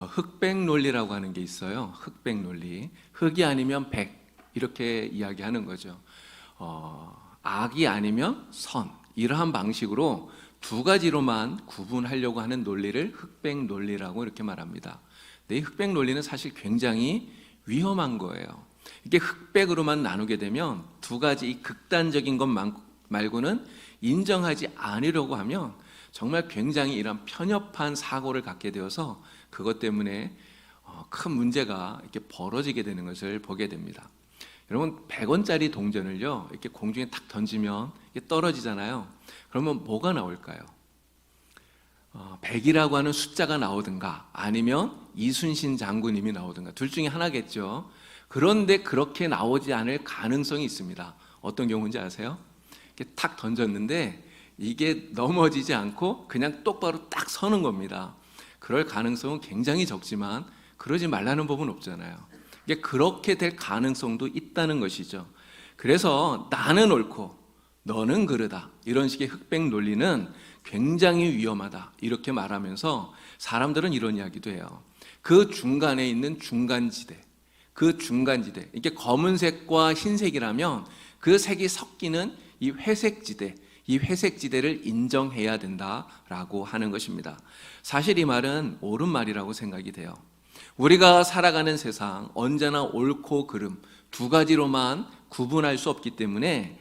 흑백 논리라고 하는 게 있어요. 흑백 논리. 흑이 아니면 백 이렇게 이야기하는 거죠. 악이 아니면 선 이러한 방식으로 두 가지로만 구분하려고 하는 논리를 흑백 논리라고 이렇게 말합니다. 근데 이 흑백 논리는 사실 굉장히 위험한 거예요. 이게 흑백으로만 나누게 되면 두 가지 이 극단적인 것 말고는 인정하지 않으려고 하면 정말 굉장히 이런 편협한 사고를 갖게 되어서 그것 때문에 큰 문제가 이렇게 벌어지게 되는 것을 보게 됩니다. 여러분 100원짜리 동전을요 이렇게 공중에 탁 던지면 이게 떨어지잖아요. 그러면 뭐가 나올까요? 100이라고 하는 숫자가 나오든가 아니면 이순신 장군님이 나오든가 둘 중에 하나겠죠. 그런데 그렇게 나오지 않을 가능성이 있습니다. 어떤 경우인지 아세요? 이렇게 탁 던졌는데 이게 넘어지지 않고 그냥 똑바로 딱 서는 겁니다. 그럴 가능성은 굉장히 적지만 그러지 말라는 법은 없잖아요. 이게 그렇게 될 가능성도 있다는 것이죠. 그래서 나는 옳고 너는 그르다 이런 식의 흑백 논리는 굉장히 위험하다 이렇게 말하면서 사람들은 이런 이야기도 해요. 그 중간에 있는 중간지대, 그 중간지대, 이게 검은색과 흰색이라면 그 색이 섞이는 이 회색지대, 이 회색지대를 인정해야 된다라고 하는 것입니다. 사실 이 말은 옳은 말이라고 생각이 돼요. 우리가 살아가는 세상 언제나 옳고 그름 두 가지로만 구분할 수 없기 때문에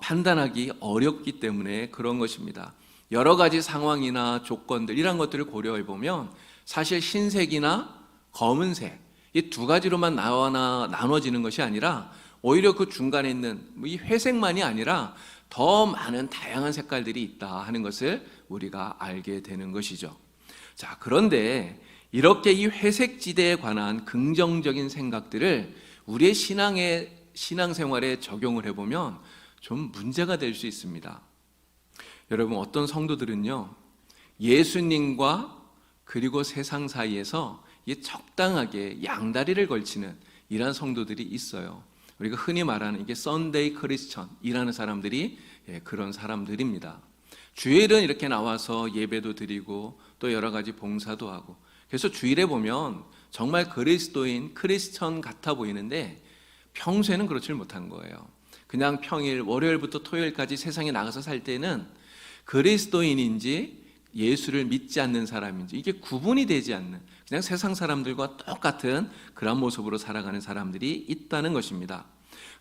판단하기 어렵기 때문에 그런 것입니다. 여러 가지 상황이나 조건들 이런 것들을 고려해 보면 사실 흰색이나 검은색 이 두 가지로만 나눠지는 것이 아니라 오히려 그 중간에 있는 이 회색만이 아니라 더 많은 다양한 색깔들이 있다 하는 것을 우리가 알게 되는 것이죠. 자, 그런데 이렇게 이 회색지대에 관한 긍정적인 생각들을 우리의 신앙생활에 적용을 해보면 좀 문제가 될 수 있습니다. 여러분 어떤 성도들은요 예수님과 그리고 세상 사이에서 적당하게 양다리를 걸치는 이러한 성도들이 있어요. 우리가 흔히 말하는 이게 썬데이 크리스천이라는 사람들이 그런 사람들입니다. 주일은 이렇게 나와서 예배도 드리고 또 여러 가지 봉사도 하고 그래서 주일에 보면 정말 그리스도인 크리스천 같아 보이는데 평소에는 그렇지 못한 거예요. 그냥 평일 월요일부터 토요일까지 세상에 나가서 살 때는 그리스도인인지 예수를 믿지 않는 사람인지 이게 구분이 되지 않는 그냥 세상 사람들과 똑같은 그런 모습으로 살아가는 사람들이 있다는 것입니다.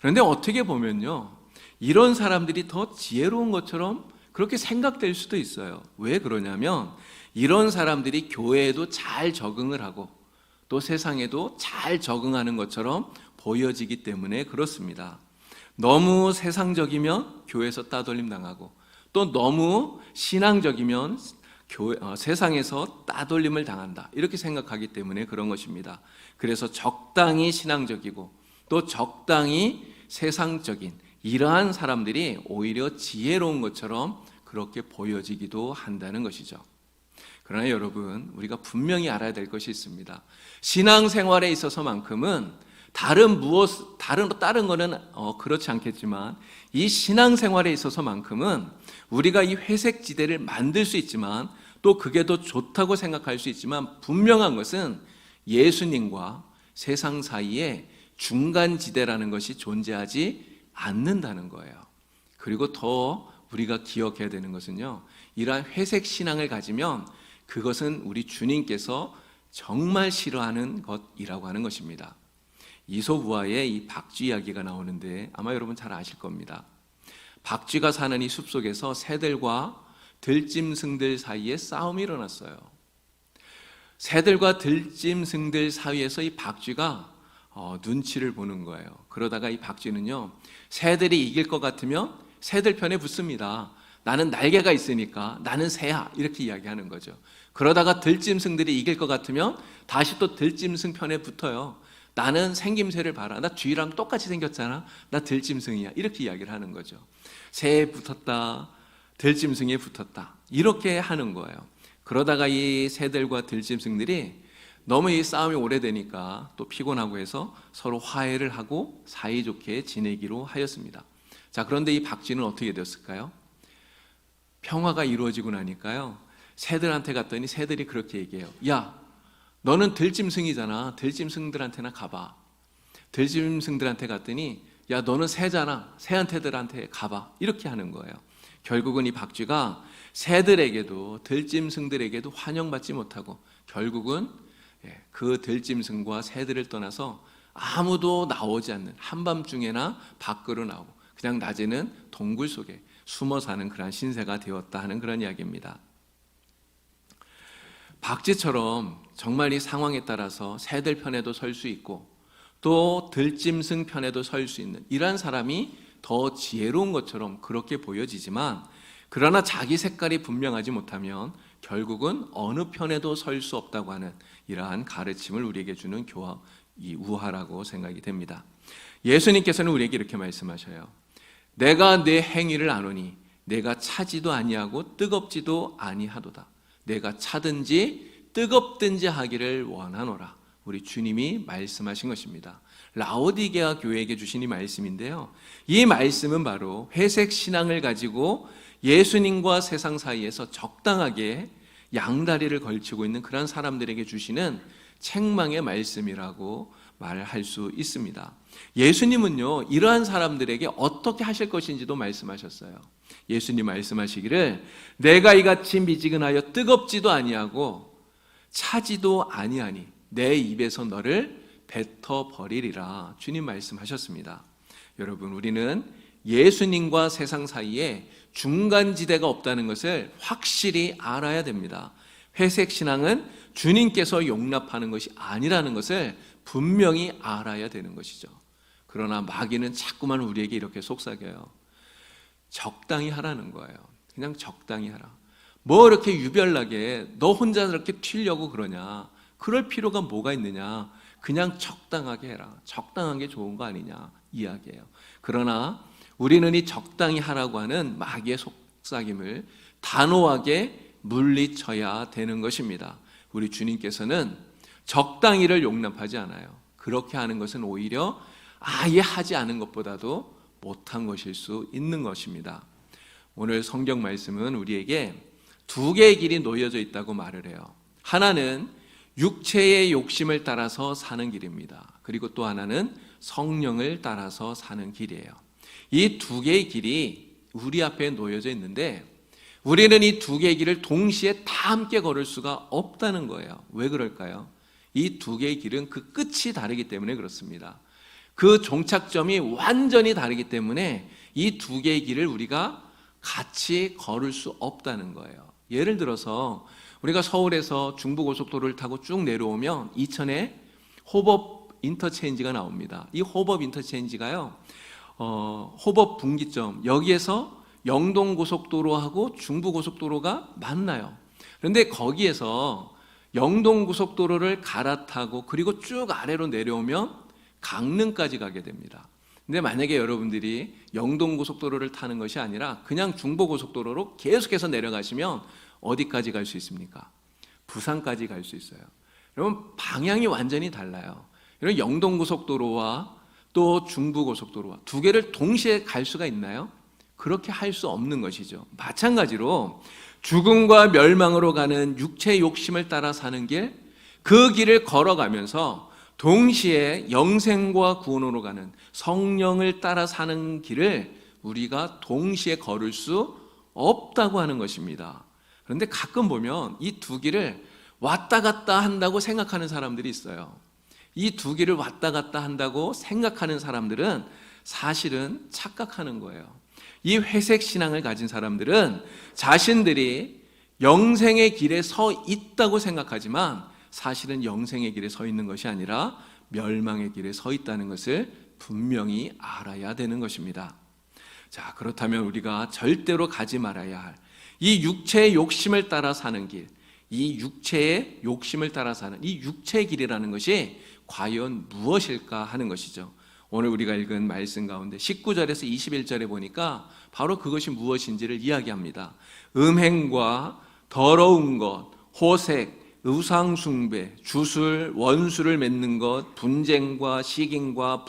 그런데 어떻게 보면요 이런 사람들이 더 지혜로운 것처럼 그렇게 생각될 수도 있어요. 왜 그러냐면 이런 사람들이 교회에도 잘 적응을 하고 또 세상에도 잘 적응하는 것처럼 보여지기 때문에 그렇습니다. 너무 세상적이면 교회에서 따돌림 당하고 또 너무 신앙적이면 세상에서 따돌림을 당한다 이렇게 생각하기 때문에 그런 것입니다. 그래서 적당히 신앙적이고 또 적당히 세상적인 이러한 사람들이 오히려 지혜로운 것처럼 그렇게 보여지기도 한다는 것이죠. 그러나 여러분 우리가 분명히 알아야 될 것이 있습니다. 신앙생활에 있어서만큼은 다른 거는 그렇지 않겠지만 이 신앙생활에 있어서만큼은 우리가 이 회색지대를 만들 수 있지만 또 그게 더 좋다고 생각할 수 있지만 분명한 것은 예수님과 세상 사이에 중간지대라는 것이 존재하지 않는다는 거예요. 그리고 더 우리가 기억해야 되는 것은요 이러한 회색 신앙을 가지면 그것은 우리 주님께서 정말 싫어하는 것이라고 하는 것입니다. 이솝우화의 이 박쥐 이야기가 나오는데 아마 여러분 잘 아실 겁니다. 박쥐가 사는 이 숲속에서 새들과 들짐승들 사이에 싸움이 일어났어요. 새들과 들짐승들 사이에서 이 박쥐가 눈치를 보는 거예요. 그러다가 이 박쥐는요 새들이 이길 것 같으면 새들 편에 붙습니다. 나는 날개가 있으니까 나는 새야 이렇게 이야기하는 거죠. 그러다가 들짐승들이 이길 것 같으면 다시 또 들짐승 편에 붙어요. 나는 생김새를 봐라. 나 쥐랑 똑같이 생겼잖아. 나 들짐승이야. 이렇게 이야기를 하는 거죠. 새에 붙었다. 들짐승에 붙었다. 이렇게 하는 거예요. 그러다가 이 새들과 들짐승들이 너무 이 싸움이 오래되니까 또 피곤하고 해서 서로 화해를 하고 사이좋게 지내기로 하였습니다. 자, 그런데 이 박쥐는 어떻게 되었을까요? 평화가 이루어지고 나니까요 새들한테 갔더니 새들이 그렇게 얘기해요. 야, 너는 들짐승이잖아. 들짐승들한테나 가봐. 들짐승들한테 갔더니 야, 너는 새잖아. 새한테들한테 가봐. 이렇게 하는 거예요. 결국은 이 박쥐가 새들에게도 들짐승들에게도 환영받지 못하고 결국은 그 들짐승과 새들을 떠나서 아무도 나오지 않는 한밤중에나 밖으로 나오고 그냥 낮에는 동굴 속에 숨어 사는 그런 신세가 되었다 하는 그런 이야기입니다. 박쥐처럼 정말 이 상황에 따라서 새들 편에도 설 수 있고 또 들짐승 편에도 설 수 있는 이러한 사람이 더 지혜로운 것처럼 그렇게 보여지지만 그러나 자기 색깔이 분명하지 못하면 결국은 어느 편에도 설 수 없다고 하는 이러한 가르침을 우리에게 주는 이 우화라고 생각이 됩니다. 예수님께서는 우리에게 이렇게 말씀하셔요. 내가 내 행위를 아노니 내가 차지도 아니하고 뜨겁지도 아니하도다. 내가 차든지 뜨겁든지 하기를 원하노라. 우리 주님이 말씀하신 것입니다. 라오디게아 교회에게 주신 이 말씀인데요, 이 말씀은 바로 회색 신앙을 가지고 예수님과 세상 사이에서 적당하게 양다리를 걸치고 있는 그런 사람들에게 주시는 책망의 말씀이라고 말할 수 있습니다. 예수님은요, 이러한 사람들에게 어떻게 하실 것인지도 말씀하셨어요. 예수님 말씀하시기를 내가 이같이 미지근하여 뜨겁지도 아니하고 차지도 아니하니 내 입에서 너를 뱉어버리리라. 주님 말씀하셨습니다. 여러분, 우리는 예수님과 세상 사이에 중간지대가 없다는 것을 확실히 알아야 됩니다. 회색 신앙은 주님께서 용납하는 것이 아니라는 것을 분명히 알아야 되는 것이죠. 그러나 마귀는 자꾸만 우리에게 이렇게 속삭여요. 적당히 하라는 거예요. 그냥 적당히 하라. 뭐 이렇게 유별나게 너 혼자 이렇게 튀려고 그러냐. 그럴 필요가 뭐가 있느냐. 그냥 적당하게 해라. 적당한 게 좋은 거 아니냐 이야기예요. 그러나 우리는 이 적당히 하라고 하는 마귀의 속삭임을 단호하게 물리쳐야 되는 것입니다. 우리 주님께서는 적당히를 용납하지 않아요. 그렇게 하는 것은 오히려 아예 하지 않은 것보다도 못한 것일 수 있는 것입니다. 오늘 성경 말씀은 우리에게 두 개의 길이 놓여져 있다고 말을 해요. 하나는 육체의 욕심을 따라서 사는 길입니다. 그리고 또 하나는 성령을 따라서 사는 길이에요. 이 두 개의 길이 우리 앞에 놓여져 있는데 우리는 이 두 개의 길을 동시에 다 함께 걸을 수가 없다는 거예요. 왜 그럴까요? 이 두 개의 길은 그 끝이 다르기 때문에 그렇습니다. 그 종착점이 완전히 다르기 때문에 이 두 개의 길을 우리가 같이 걸을 수 없다는 거예요. 예를 들어서 우리가 서울에서 중부고속도로를 타고 쭉 내려오면 이천에 호법 인터체인지가 나옵니다. 이 호법 인터체인지가요, 호법 분기점, 여기에서 영동고속도로하고 중부고속도로가 만나요. 그런데 거기에서 영동고속도로를 갈아타고 그리고 쭉 아래로 내려오면 강릉까지 가게 됩니다. 근데 만약에 여러분들이 영동고속도로를 타는 것이 아니라 그냥 중부고속도로로 계속해서 내려가시면 어디까지 갈 수 있습니까? 부산까지 갈 수 있어요. 여러분, 방향이 완전히 달라요. 여러분, 영동고속도로와 또 중부고속도로와 두 개를 동시에 갈 수가 있나요? 그렇게 할 수 없는 것이죠. 마찬가지로 죽음과 멸망으로 가는 육체의 욕심을 따라 사는 길, 그 길을 걸어가면서 동시에 영생과 구원으로 가는 성령을 따라 사는 길을 우리가 동시에 걸을 수 없다고 하는 것입니다. 그런데 가끔 보면 이 두 길을 왔다 갔다 한다고 생각하는 사람들이 있어요. 이 두 길을 왔다 갔다 한다고 생각하는 사람들은 사실은 착각하는 거예요. 이 회색 신앙을 가진 사람들은 자신들이 영생의 길에 서 있다고 생각하지만 사실은 영생의 길에 서 있는 것이 아니라 멸망의 길에 서 있다는 것을 분명히 알아야 되는 것입니다. 자, 그렇다면 우리가 절대로 가지 말아야 할 이 육체의 욕심을 따라 사는 길, 이 육체의 욕심을 따라 사는 이 육체의 길이라는 것이 과연 무엇일까 하는 것이죠. 오늘 우리가 읽은 말씀 가운데 19절에서 21절에 보니까 바로 그것이 무엇인지를 이야기합니다. 음행과 더러운 것, 호색, 의상숭배, 주술, 원수를 맺는 것, 분쟁과 시긴과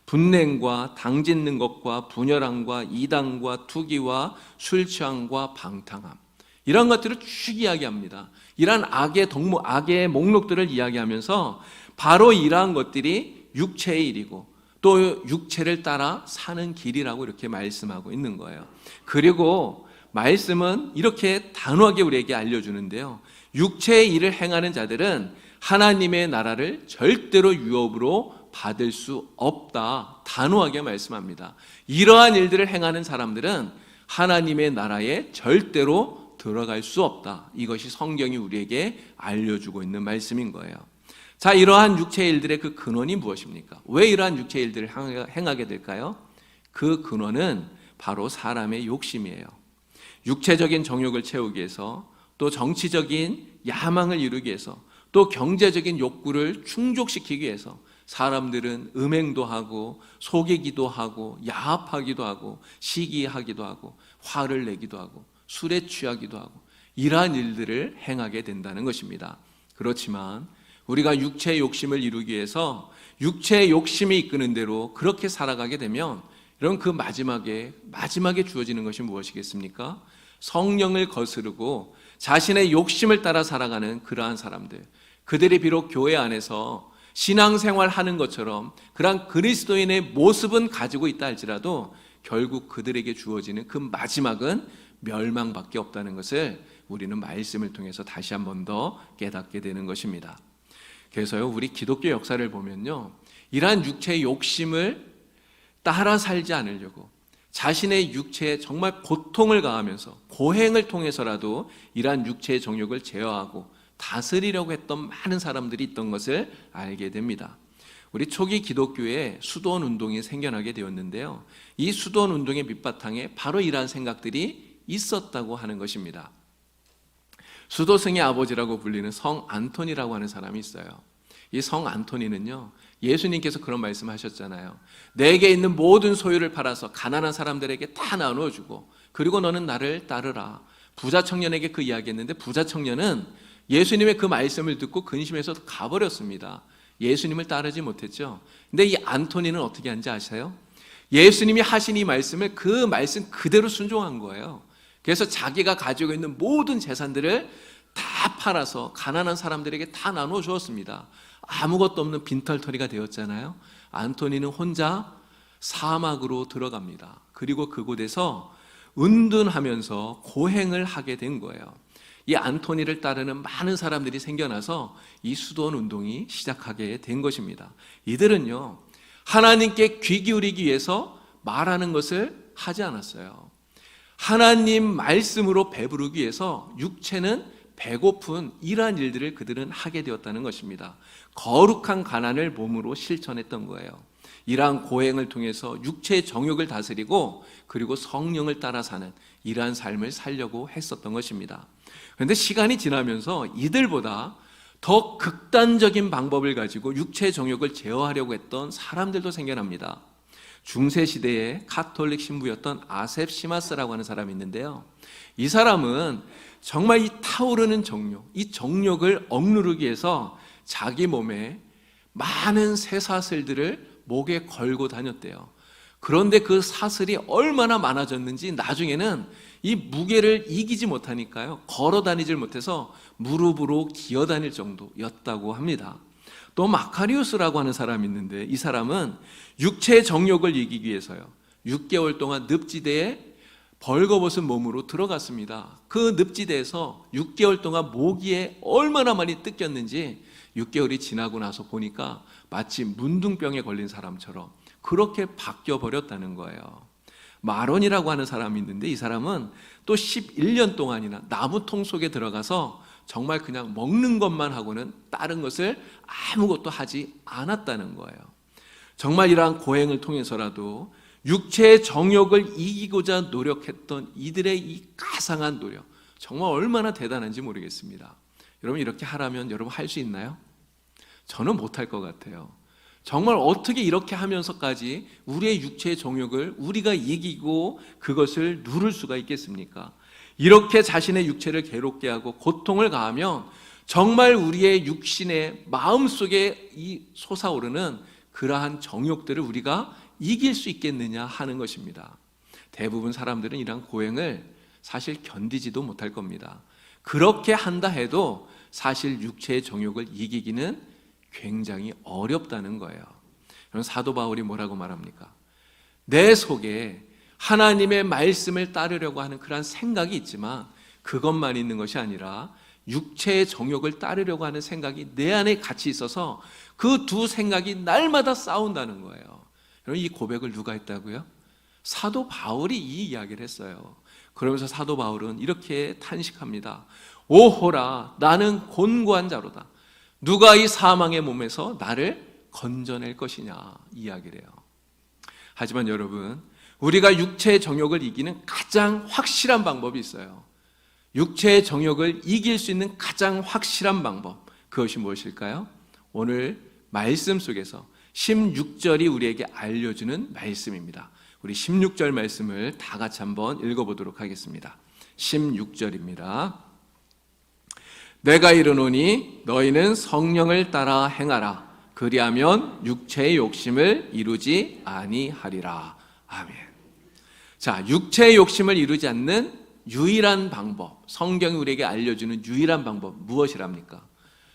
분냉과 당짓는 것과 분열함과 이단과 투기와 술 취함과 방탕함. 이런 것들을 쭉 이야기합니다. 이러한 악의 목록들을 이야기하면서 바로 이러한 것들이 육체의 일이고 또 육체를 따라 사는 길이라고 이렇게 말씀하고 있는 거예요. 그리고 말씀은 이렇게 단호하게 우리에게 알려주는데요. 육체의 일을 행하는 자들은 하나님의 나라를 절대로 유업으로 받을 수 없다. 단호하게 말씀합니다. 이러한 일들을 행하는 사람들은 하나님의 나라에 절대로 들어갈 수 없다. 이것이 성경이 우리에게 알려주고 있는 말씀인 거예요. 자, 이러한 육체의 일들의 그 근원이 무엇입니까? 왜 이러한 육체의 일들을 행하게 될까요? 그 근원은 바로 사람의 욕심이에요. 육체적인 정욕을 채우기 위해서, 또 정치적인 야망을 이루기 위해서, 또 경제적인 욕구를 충족시키기 위해서 사람들은 음행도 하고 속이기도 하고 야합하기도 하고 시기하기도 하고 화를 내기도 하고 술에 취하기도 하고 이러한 일들을 행하게 된다는 것입니다. 그렇지만 우리가 육체의 욕심을 이루기 위해서 육체의 욕심이 이끄는 대로 그렇게 살아가게 되면 여러분, 그 마지막에 주어지는 것이 무엇이겠습니까? 성령을 거스르고 자신의 욕심을 따라 살아가는 그러한 사람들, 그들이 비록 교회 안에서 신앙생활 하는 것처럼 그러한 그리스도인의 모습은 가지고 있다 할지라도 결국 그들에게 주어지는 그 마지막은 멸망밖에 없다는 것을 우리는 말씀을 통해서 다시 한 번 더 깨닫게 되는 것입니다. 그래서요, 우리 기독교 역사를 보면요, 이러한 육체의 욕심을 따라 살지 않으려고 자신의 육체에 정말 고통을 가하면서 고행을 통해서라도 이러한 육체의 정욕을 제어하고 다스리려고 했던 많은 사람들이 있던 것을 알게 됩니다. 우리 초기 기독교에 수도원 운동이 생겨나게 되었는데요, 이 수도원 운동의 밑바탕에 바로 이러한 생각들이 있었다고 하는 것입니다. 수도승의 아버지라고 불리는 성 안토니라고 하는 사람이 있어요. 이 성 안토니는요, 예수님께서 그런 말씀하셨잖아요. 내게 있는 모든 소유를 팔아서 가난한 사람들에게 다 나누어주고 그리고 너는 나를 따르라. 부자 청년에게 그 이야기했는데 부자 청년은 예수님의 그 말씀을 듣고 근심해서 가버렸습니다. 예수님을 따르지 못했죠. 근데 이 안토니는 어떻게 한지 아세요? 예수님이 하신 이 말씀을 그 말씀 그대로 순종한 거예요. 그래서 자기가 가지고 있는 모든 재산들을 다 팔아서 가난한 사람들에게 다 나누어 주었습니다. 아무것도 없는 빈털터리가 되었잖아요. 안토니는 혼자 사막으로 들어갑니다. 그리고 그곳에서 은둔하면서 고행을 하게 된 거예요. 이 안토니를 따르는 많은 사람들이 생겨나서 이 수도원 운동이 시작하게 된 것입니다. 이들은요, 하나님께 귀 기울이기 위해서 말하는 것을 하지 않았어요. 하나님 말씀으로 배부르기 위해서 육체는 배고픈 이러한 일들을 그들은 하게 되었다는 것입니다. 거룩한 가난을 몸으로 실천했던 거예요. 이러한 고행을 통해서 육체의 정욕을 다스리고 그리고 성령을 따라 사는 이러한 삶을 살려고 했었던 것입니다. 그런데 시간이 지나면서 이들보다 더 극단적인 방법을 가지고 육체의 정욕을 제어하려고 했던 사람들도 생겨납니다. 중세시대의 카톨릭 신부였던 아셉 시마스라고 하는 사람이 있는데요, 이 사람은 정말 이 타오르는 정욕, 이 정욕을 억누르기 위해서 자기 몸에 많은 쇠사슬들을 목에 걸고 다녔대요. 그런데 그 사슬이 얼마나 많아졌는지 나중에는 이 무게를 이기지 못하니까요, 걸어 다니질 못해서 무릎으로 기어 다닐 정도였다고 합니다. 또 마카리우스라고 하는 사람이 있는데 이 사람은 육체의 정욕을 이기기 위해서요, 6개월 동안 늪지대에 벌거벗은 몸으로 들어갔습니다. 그 늪지대에서 6개월 동안 모기에 얼마나 많이 뜯겼는지 6개월이 지나고 나서 보니까 마치 문둥병에 걸린 사람처럼 그렇게 바뀌어 버렸다는 거예요. 마론이라고 하는 사람이 있는데 이 사람은 또 11년 동안이나 나무통 속에 들어가서 정말 그냥 먹는 것만 하고는 다른 것을 아무것도 하지 않았다는 거예요. 정말 이러한 고행을 통해서라도 육체의 정욕을 이기고자 노력했던 이들의 이 가상한 노력, 정말 얼마나 대단한지 모르겠습니다. 여러분, 이렇게 하라면 여러분 할 수 있나요? 저는 못할 것 같아요. 정말 어떻게 이렇게 하면서까지 우리의 육체의 정욕을 우리가 이기고 그것을 누를 수가 있겠습니까? 이렇게 자신의 육체를 괴롭게 하고 고통을 가하면 정말 우리의 육신의 마음속에 이 솟아오르는 그러한 정욕들을 우리가 이길 수 있겠느냐 하는 것입니다. 대부분 사람들은 이러한 고행을 사실 견디지도 못할 겁니다. 그렇게 한다 해도 사실 육체의 정욕을 이기기는 굉장히 어렵다는 거예요. 그럼 사도 바울이 뭐라고 말합니까? 내 속에 하나님의 말씀을 따르려고 하는 그러한 생각이 있지만 그것만 있는 것이 아니라 육체의 정욕을 따르려고 하는 생각이 내 안에 같이 있어서 그 두 생각이 날마다 싸운다는 거예요. 여러분, 이 고백을 누가 했다고요? 사도 바울이 이 이야기를 했어요. 그러면서 사도 바울은 이렇게 탄식합니다. 오호라, 나는 곤고한 자로다. 누가 이 사망의 몸에서 나를 건져낼 것이냐, 이야기를 해요. 하지만 여러분, 우리가 육체의 정욕을 이기는 가장 확실한 방법이 있어요. 육체의 정욕을 이길 수 있는 가장 확실한 방법, 그것이 무엇일까요? 오늘 말씀 속에서 16절이 우리에게 알려주는 말씀입니다. 우리 16절 말씀을 다 같이 한번 읽어보도록 하겠습니다. 16절입니다. 내가 이르노니 너희는 성령을 따라 행하라. 그리하면 육체의 욕심을 이루지 아니하리라. 아멘. 자, 육체의 욕심을 이루지 않는 유일한 방법, 성경이 우리에게 알려주는 유일한 방법 무엇이랍니까?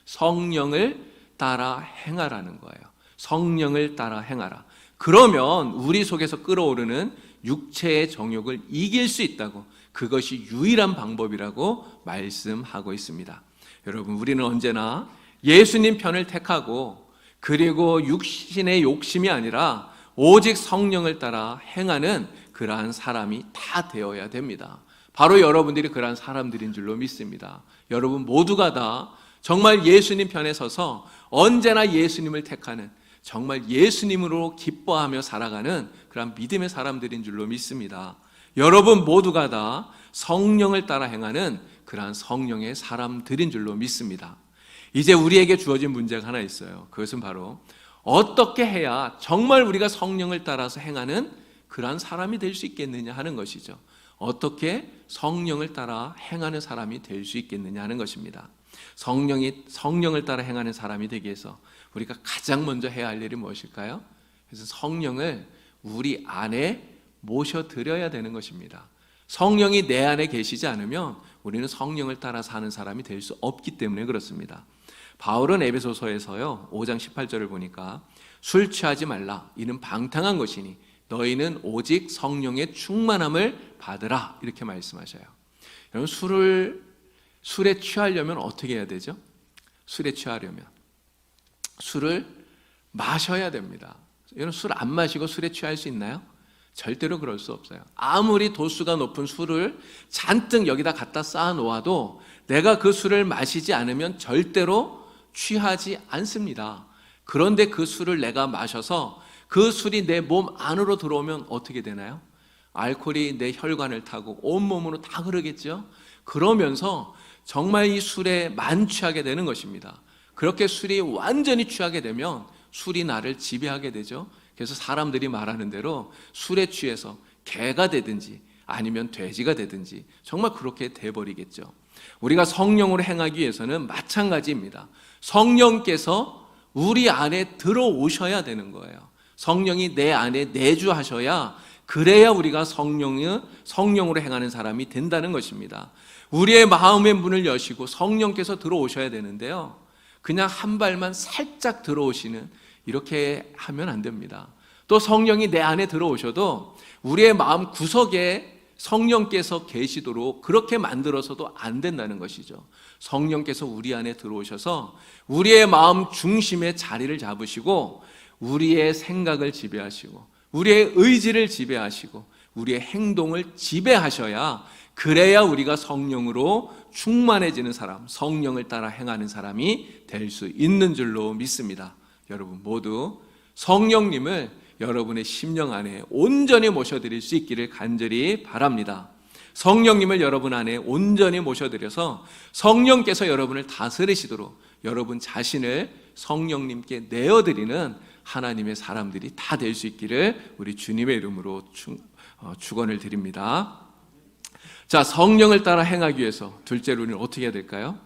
성령을 따라 행하라는 거예요. 성령을 따라 행하라. 그러면 우리 속에서 끓어오르는 육체의 정욕을 이길 수 있다고, 그것이 유일한 방법이라고 말씀하고 있습니다. 여러분, 우리는 언제나 예수님 편을 택하고 그리고 육신의 욕심이 아니라 오직 성령을 따라 행하는 그러한 사람이 다 되어야 됩니다. 바로 여러분들이 그러한 사람들인 줄로 믿습니다. 여러분 모두가 다 정말 예수님 편에 서서 언제나 예수님을 택하는, 정말 예수님으로 기뻐하며 살아가는 그런 믿음의 사람들인 줄로 믿습니다. 여러분 모두가 다 성령을 따라 행하는 그러한 성령의 사람들인 줄로 믿습니다. 이제 우리에게 주어진 문제가 하나 있어요. 그것은 바로 어떻게 해야 정말 우리가 성령을 따라서 행하는 그러한 사람이 될 수 있겠느냐 하는 것이죠. 어떻게 성령을 따라 행하는 사람이 될 수 있겠느냐 하는 것입니다. 성령을 따라 행하는 사람이 되기 위해서 우리가 가장 먼저 해야 할 일이 무엇일까요? 그래서 성령을 우리 안에 모셔드려야 되는 것입니다. 성령이 내 안에 계시지 않으면 우리는 성령을 따라 사는 사람이 될 수 없기 때문에 그렇습니다. 바울은 에베소서에서요 5장 18절을 보니까 술 취하지 말라, 이는 방탕한 것이니 너희는 오직 성령의 충만함을 받으라, 이렇게 말씀하셔요. 여러분, 술에 취하려면 어떻게 해야 되죠? 술에 취하려면 술을 마셔야 됩니다. 여러분, 술 안 마시고 술에 취할 수 있나요? 절대로 그럴 수 없어요. 아무리 도수가 높은 술을 잔뜩 여기다 갖다 쌓아 놓아도 내가 그 술을 마시지 않으면 절대로 취하지 않습니다. 그런데 그 술을 내가 마셔서 그 술이 내 몸 안으로 들어오면 어떻게 되나요? 알코올이 내 혈관을 타고 온몸으로 다 흐르겠죠? 그러면서 정말 이 술에 만취하게 되는 것입니다. 그렇게 술이 완전히 취하게 되면 술이 나를 지배하게 되죠. 그래서 사람들이 말하는 대로 술에 취해서 개가 되든지 아니면 돼지가 되든지 정말 그렇게 돼버리겠죠. 우리가 성령으로 행하기 위해서는 마찬가지입니다. 성령께서 우리 안에 들어오셔야 되는 거예요. 성령이 내 안에 내주하셔야, 그래야 우리가 성령으로 행하는 사람이 된다는 것입니다. 우리의 마음의 문을 여시고 성령께서 들어오셔야 되는데요, 그냥 한 발만 살짝 들어오시는, 이렇게 하면 안 됩니다. 또 성령이 내 안에 들어오셔도 우리의 마음 구석에 성령께서 계시도록 그렇게 만들어서도 안 된다는 것이죠. 성령께서 우리 안에 들어오셔서 우리의 마음 중심에 자리를 잡으시고 우리의 생각을 지배하시고 우리의 의지를 지배하시고 우리의 행동을 지배하셔야, 그래야 우리가 성령으로 충만해지는 사람, 성령을 따라 행하는 사람이 될 수 있는 줄로 믿습니다. 여러분 모두 성령님을 여러분의 심령 안에 온전히 모셔드릴 수 있기를 간절히 바랍니다. 성령님을 여러분 안에 온전히 모셔드려서 성령께서 여러분을 다스리시도록 여러분 자신을 성령님께 내어드리는 하나님의 사람들이 다 될 수 있기를 우리 주님의 이름으로 축원을 드립니다. 자, 성령을 따라 행하기 위해서 둘째로 우리는 어떻게 해야 될까요?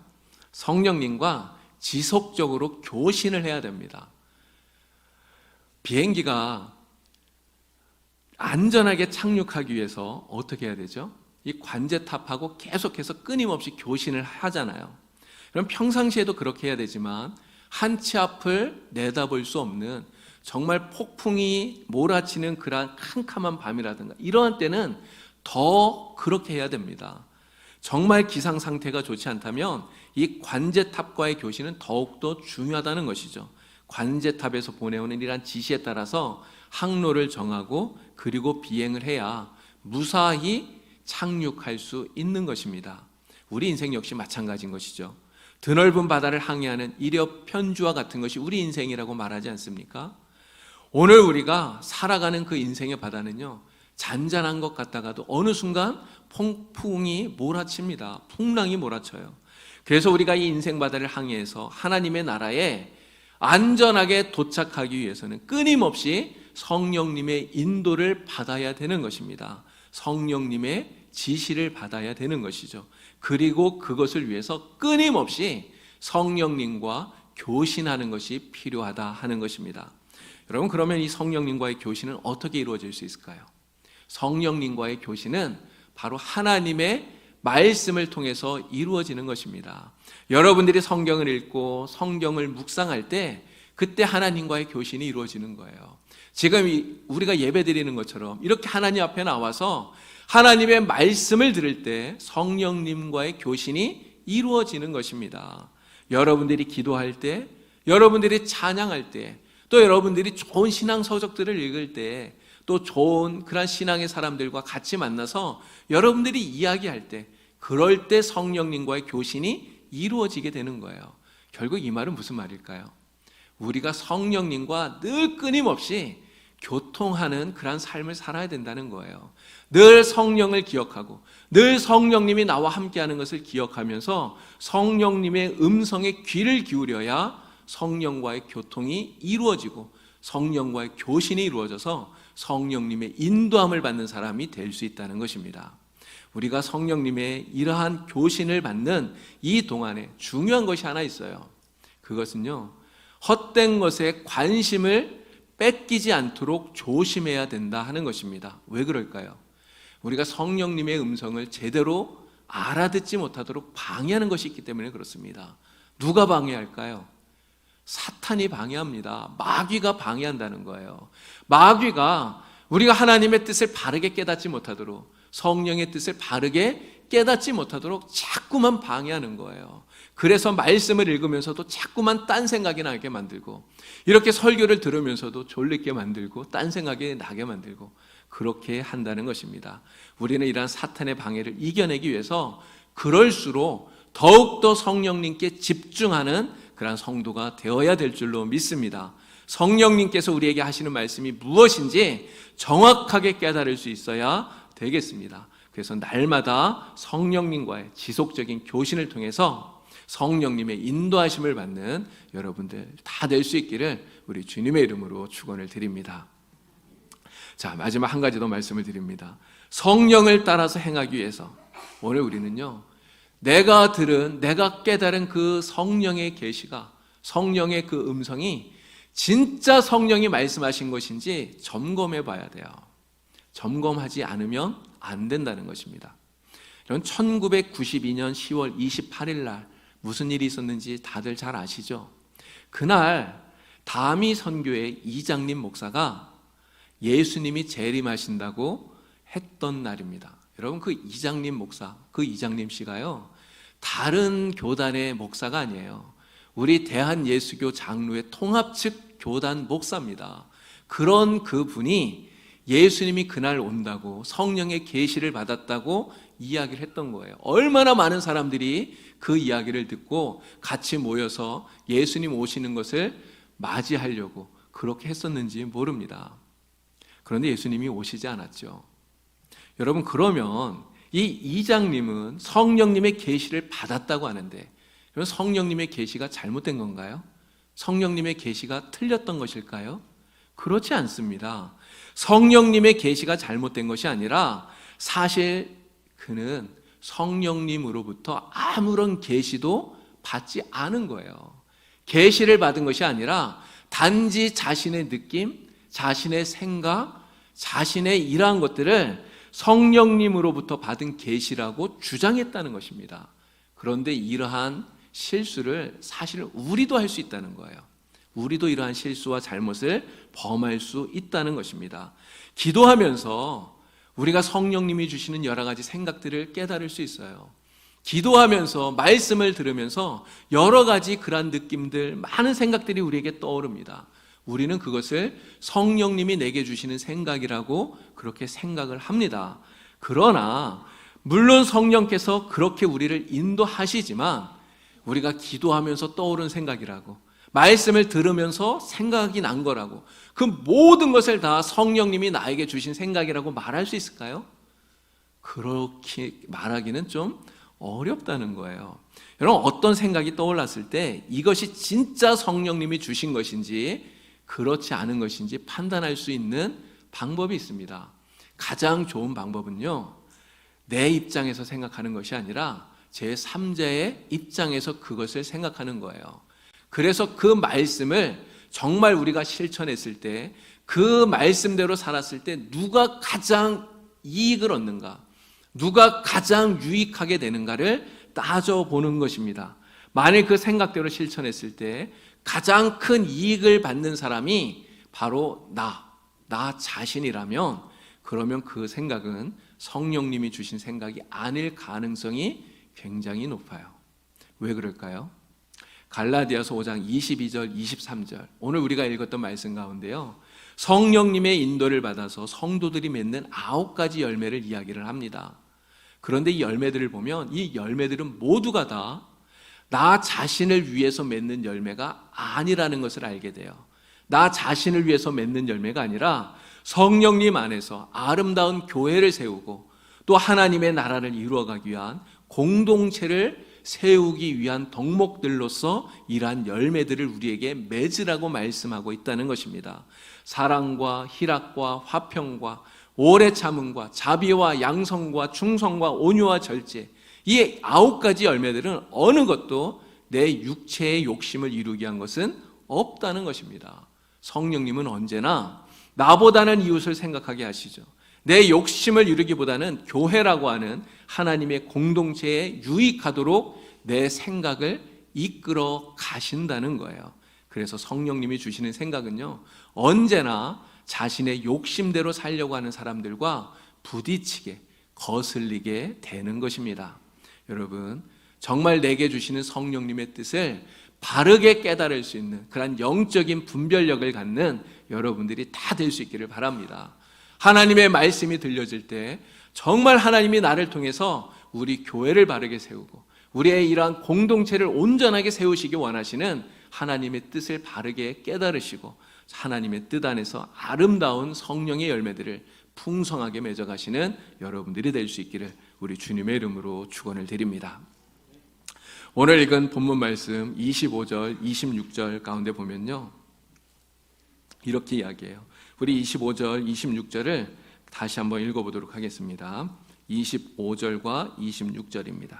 성령님과 지속적으로 교신을 해야 됩니다. 비행기가 안전하게 착륙하기 위해서 어떻게 해야 되죠? 이 관제탑하고 계속해서 끊임없이 교신을 하잖아요. 그럼 평상시에도 그렇게 해야 되지만 한 치 앞을 내다볼 수 없는 정말 폭풍이 몰아치는 그러한 캄캄한 밤이라든가 이러한 때는 더 그렇게 해야 됩니다. 정말 기상 상태가 좋지 않다면 이 관제탑과의 교신은 더욱더 중요하다는 것이죠. 관제탑에서 보내오는 이러한 지시에 따라서 항로를 정하고 그리고 비행을 해야 무사히 착륙할 수 있는 것입니다. 우리 인생 역시 마찬가지인 것이죠. 드넓은 바다를 항해하는 이력 편주와 같은 것이 우리 인생이라고 말하지 않습니까? 오늘 우리가 살아가는 그 인생의 바다는요, 잔잔한 것 같다가도 어느 순간 폭풍이 몰아칩니다. 풍랑이 몰아쳐요. 그래서 우리가 이 인생 바다를 항해해서 하나님의 나라에 안전하게 도착하기 위해서는 끊임없이 성령님의 인도를 받아야 되는 것입니다. 성령님의 지시를 받아야 되는 것이죠. 그리고 그것을 위해서 끊임없이 성령님과 교신하는 것이 필요하다 하는 것입니다. 여러분, 그러면 이 성령님과의 교신은 어떻게 이루어질 수 있을까요? 성령님과의 교신은 바로 하나님의 말씀을 통해서 이루어지는 것입니다. 여러분들이 성경을 읽고 성경을 묵상할 때 그때 하나님과의 교신이 이루어지는 거예요. 지금 우리가 예배 드리는 것처럼 이렇게 하나님 앞에 나와서 하나님의 말씀을 들을 때 성령님과의 교신이 이루어지는 것입니다. 여러분들이 기도할 때, 여러분들이 찬양할 때, 또 여러분들이 좋은 신앙 서적들을 읽을 때, 또 좋은 그런 신앙의 사람들과 같이 만나서 여러분들이 이야기할 때, 그럴 때 성령님과의 교신이 이루어지게 되는 거예요. 결국 이 말은 무슨 말일까요? 우리가 성령님과 늘 끊임없이 교통하는 그런 삶을 살아야 된다는 거예요. 늘 성령을 기억하고 늘 성령님이 나와 함께하는 것을 기억하면서 성령님의 음성에 귀를 기울여야 성령과의 교통이 이루어지고 성령과의 교신이 이루어져서 성령님의 인도함을 받는 사람이 될 수 있다는 것입니다. 우리가 성령님의 이러한 교신을 받는 이 동안에 중요한 것이 하나 있어요. 그것은요, 헛된 것에 관심을 뺏기지 않도록 조심해야 된다 하는 것입니다. 왜 그럴까요? 우리가 성령님의 음성을 제대로 알아듣지 못하도록 방해하는 것이 있기 때문에 그렇습니다. 누가 방해할까요? 사탄이 방해합니다. 마귀가 방해한다는 거예요. 마귀가 우리가 하나님의 뜻을 바르게 깨닫지 못하도록, 성령의 뜻을 바르게 깨닫지 못하도록 자꾸만 방해하는 거예요. 그래서 말씀을 읽으면서도 자꾸만 딴 생각이 나게 만들고, 이렇게 설교를 들으면서도 졸리게 만들고 딴 생각이 나게 만들고, 그렇게 한다는 것입니다. 우리는 이러한 사탄의 방해를 이겨내기 위해서 그럴수록 더욱더 성령님께 집중하는 그런 성도가 되어야 될 줄로 믿습니다. 성령님께서 우리에게 하시는 말씀이 무엇인지 정확하게 깨달을 수 있어야 되겠습니다. 그래서 날마다 성령님과의 지속적인 교신을 통해서 성령님의 인도하심을 받는 여러분들 다 될 수 있기를 우리 주님의 이름으로 축원을 드립니다. 자, 마지막 한 가지 더 말씀을 드립니다. 성령을 따라서 행하기 위해서 오늘 우리는요, 내가 깨달은 그 성령의 계시가, 성령의 그 음성이 진짜 성령이 말씀하신 것인지 점검해 봐야 돼요. 점검하지 않으면 안 된다는 것입니다. 1992년 10월 28일 날 무슨 일이 있었는지 다들 잘 아시죠? 그날 다미 선교회 이장님 목사가 예수님이 재림하신다고 했던 날입니다. 여러분, 그 이장님 목사, 그 이장님 씨가요, 다른 교단의 목사가 아니에요. 우리 대한예수교 장로회 통합 측 교단 목사입니다. 그런 그분이 예수님이 그날 온다고, 성령의 계시를 받았다고 이야기를 했던 거예요. 얼마나 많은 사람들이 그 이야기를 듣고 같이 모여서 예수님 오시는 것을 맞이하려고 그렇게 했었는지 모릅니다. 그런데 예수님이 오시지 않았죠. 여러분, 그러면 이 이장님은 성령님의 계시를 받았다고 하는데, 그럼 성령님의 계시가 잘못된 건가요? 성령님의 계시가 틀렸던 것일까요? 그렇지 않습니다. 성령님의 계시가 잘못된 것이 아니라 사실 그는 성령님으로부터 아무런 계시도 받지 않은 거예요. 계시를 받은 것이 아니라 단지 자신의 느낌, 자신의 생각, 자신의 이러한 것들을 성령님으로부터 받은 계시라고 주장했다는 것입니다. 그런데 이러한 실수를 사실 우리도 할 수 있다는 거예요. 우리도 이러한 실수와 잘못을 범할 수 있다는 것입니다. 기도하면서 우리가 성령님이 주시는 여러 가지 생각들을 깨달을 수 있어요. 기도하면서 말씀을 들으면서 여러 가지 그런 느낌들, 많은 생각들이 우리에게 떠오릅니다. 우리는 그것을 성령님이 내게 주시는 생각이라고 그렇게 생각을 합니다. 그러나 물론 성령께서 그렇게 우리를 인도하시지만 우리가 기도하면서 떠오른 생각이라고, 말씀을 들으면서 생각이 난 거라고, 그 모든 것을 다 성령님이 나에게 주신 생각이라고 말할 수 있을까요? 그렇게 말하기는 좀 어렵다는 거예요. 여러분, 어떤 생각이 떠올랐을 때 이것이 진짜 성령님이 주신 것인지 그렇지 않은 것인지 판단할 수 있는 방법이 있습니다. 가장 좋은 방법은요, 내 입장에서 생각하는 것이 아니라 제3자의 입장에서 그것을 생각하는 거예요. 그래서 그 말씀을 정말 우리가 실천했을 때, 그 말씀대로 살았을 때 누가 가장 이익을 얻는가, 누가 가장 유익하게 되는가를 따져보는 것입니다. 만일 그 생각대로 실천했을 때 가장 큰 이익을 받는 사람이 바로 나 자신이라면, 그러면 그 생각은 성령님이 주신 생각이 아닐 가능성이 굉장히 높아요. 왜 그럴까요? 갈라디아서 5장 22절, 23절, 오늘 우리가 읽었던 말씀 가운데요, 성령님의 인도를 받아서 성도들이 맺는 9가지 열매를 이야기를 합니다. 그런데 이 열매들을 보면 이 열매들은 모두가 다 나 자신을 위해서 맺는 열매가 아니라는 것을 알게 돼요. 나 자신을 위해서 맺는 열매가 아니라 성령님 안에서 아름다운 교회를 세우고 또 하나님의 나라를 이루어가기 위한 공동체를 세우기 위한 덕목들로서 이러한 열매들을 우리에게 맺으라고 말씀하고 있다는 것입니다. 사랑과 희락과 화평과 오래 참음과 자비와 양성과 충성과 온유와 절제, 이 9가지 열매들은 어느 것도 내 육체의 욕심을 이루기 위한 것은 없다는 것입니다. 성령님은 언제나 나보다는 이웃을 생각하게 하시죠. 내 욕심을 이루기보다는 교회라고 하는 하나님의 공동체에 유익하도록 내 생각을 이끌어 가신다는 거예요. 그래서 성령님이 주시는 생각은요, 언제나 자신의 욕심대로 살려고 하는 사람들과 부딪히게, 거슬리게 되는 것입니다. 여러분, 정말 내게 주시는 성령님의 뜻을 바르게 깨달을 수 있는 그런 영적인 분별력을 갖는 여러분들이 다 될 수 있기를 바랍니다. 하나님의 말씀이 들려질 때 정말 하나님이 나를 통해서 우리 교회를 바르게 세우고 우리의 이러한 공동체를 온전하게 세우시기 원하시는 하나님의 뜻을 바르게 깨달으시고 하나님의 뜻 안에서 아름다운 성령의 열매들을 풍성하게 맺어가시는 여러분들이 될 수 있기를 우리 주님의 이름으로 축원을 드립니다. 오늘 읽은 본문 말씀 25절, 26절 가운데 보면요, 이렇게 이야기해요. 우리 25절, 26절을 다시 한번 읽어보도록 하겠습니다. 25절과 26절입니다.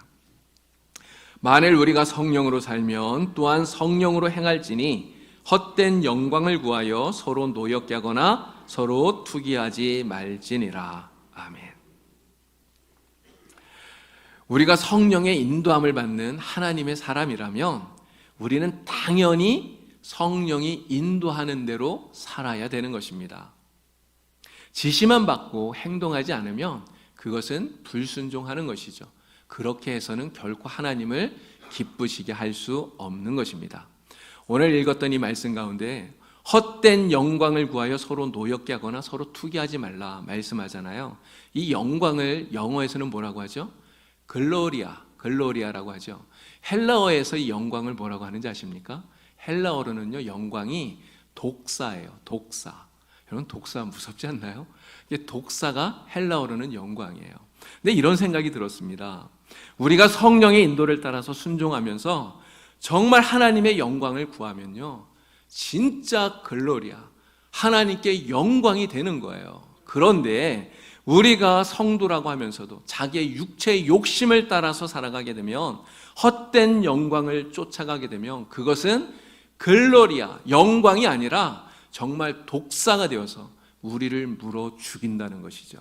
만일 우리가 성령으로 살면 또한 성령으로 행할지니 헛된 영광을 구하여 서로 노엽게 하거나 서로 투기하지 말지니라. 아멘. 우리가 성령의 인도함을 받는 하나님의 사람이라면 우리는 당연히 성령이 인도하는 대로 살아야 되는 것입니다. 지시만 받고 행동하지 않으면 그것은 불순종하는 것이죠. 그렇게 해서는 결코 하나님을 기쁘시게 할 수 없는 것입니다. 오늘 읽었던 이 말씀 가운데 헛된 영광을 구하여 서로 노엽게 하거나 서로 투기하지 말라 말씀하잖아요. 이 영광을 영어에서는 뭐라고 하죠? 글로리아라고 하죠. 헬라어에서 이 영광을 뭐라고 하는지 아십니까? 헬라어로는요, 영광이 독사예요. 독사. 여러분, 독사 무섭지 않나요? 독사가 헬라어로는 영광이에요. 근데 이런 생각이 들었습니다. 우리가 성령의 인도를 따라서 순종하면서 정말 하나님의 영광을 구하면요, 진짜 글로리아, 하나님께 영광이 되는 거예요. 그런데 우리가 성도라고 하면서도 자기의 육체의 욕심을 따라서 살아가게 되면, 헛된 영광을 쫓아가게 되면 그것은 글로리아, 영광이 아니라 정말 독사가 되어서 우리를 물어 죽인다는 것이죠.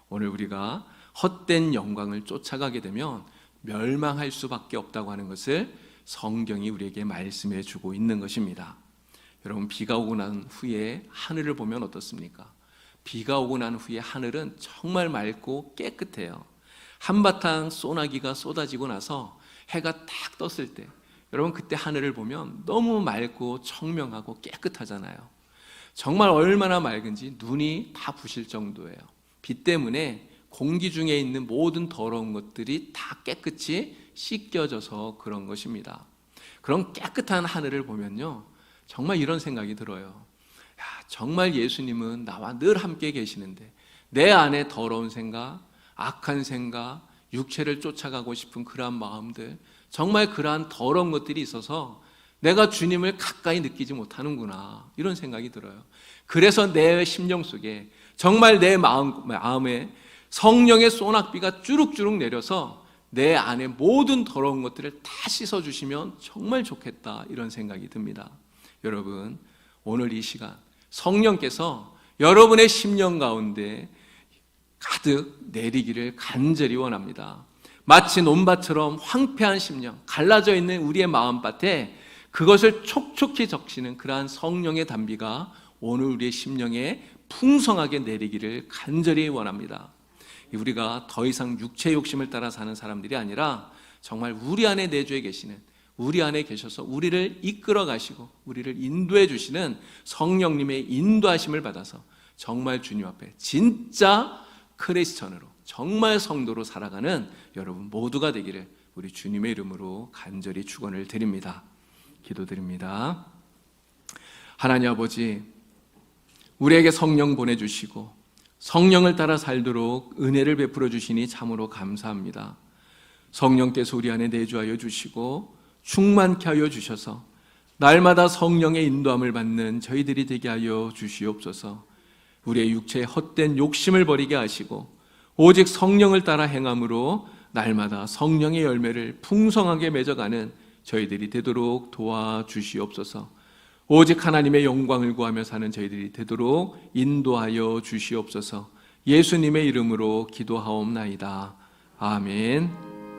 오늘 우리가 헛된 영광을 쫓아가게 되면 멸망할 수밖에 없다고 하는 것을 성경이 우리에게 말씀해 주고 있는 것입니다. 여러분, 비가 오고 난 후에 하늘을 보면 어떻습니까? 비가 오고 난 후에 하늘은 정말 맑고 깨끗해요. 한바탕 소나기가 쏟아지고 나서 해가 딱 떴을 때, 여러분 그때 하늘을 보면 너무 맑고 청명하고 깨끗하잖아요. 정말 얼마나 맑은지 눈이 다 부실 정도예요. 비 때문에 공기 중에 있는 모든 더러운 것들이 다 깨끗이 씻겨져서 그런 것입니다. 그런 깨끗한 하늘을 보면요, 정말 이런 생각이 들어요. 야, 정말 예수님은 나와 늘 함께 계시는데 내 안에 더러운 생각, 악한 생각, 육체를 쫓아가고 싶은 그러한 마음들, 정말 그러한 더러운 것들이 있어서 내가 주님을 가까이 느끼지 못하는구나, 이런 생각이 들어요. 그래서 내 심령 속에 정말 내 마음에 성령의 소낙비가 주룩주룩 내려서 내 안에 모든 더러운 것들을 다 씻어주시면 정말 좋겠다, 이런 생각이 듭니다. 여러분, 오늘 이 시간 성령께서 여러분의 심령 가운데 가득 내리기를 간절히 원합니다. 마치 논밭처럼 황폐한 심령, 갈라져 있는 우리의 마음밭에 그것을 촉촉히 적시는 그러한 성령의 단비가 오늘 우리의 심령에 풍성하게 내리기를 간절히 원합니다. 우리가 더 이상 육체 욕심을 따라 사는 사람들이 아니라 정말 우리 안에 내주에 계시는, 우리 안에 계셔서 우리를 이끌어 가시고 우리를 인도해 주시는 성령님의 인도하심을 받아서 정말 주님 앞에 진짜 크리스천으로, 정말 성도로 살아가는 여러분 모두가 되기를 우리 주님의 이름으로 간절히 축원을 드립니다. 기도드립니다. 하나님 아버지, 우리에게 성령 보내주시고 성령을 따라 살도록 은혜를 베풀어 주시니 참으로 감사합니다. 성령께서 우리 안에 내주하여 주시고 충만케 하여 주셔서 날마다 성령의 인도함을 받는 저희들이 되게 하여 주시옵소서. 우리의 육체의 헛된 욕심을 버리게 하시고 오직 성령을 따라 행함으로 날마다 성령의 열매를 풍성하게 맺어가는 저희들이 되도록 도와주시옵소서. 오직 하나님의 영광을 구하며 사는 저희들이 되도록 인도하여 주시옵소서. 예수님의 이름으로 기도하옵나이다. 아멘.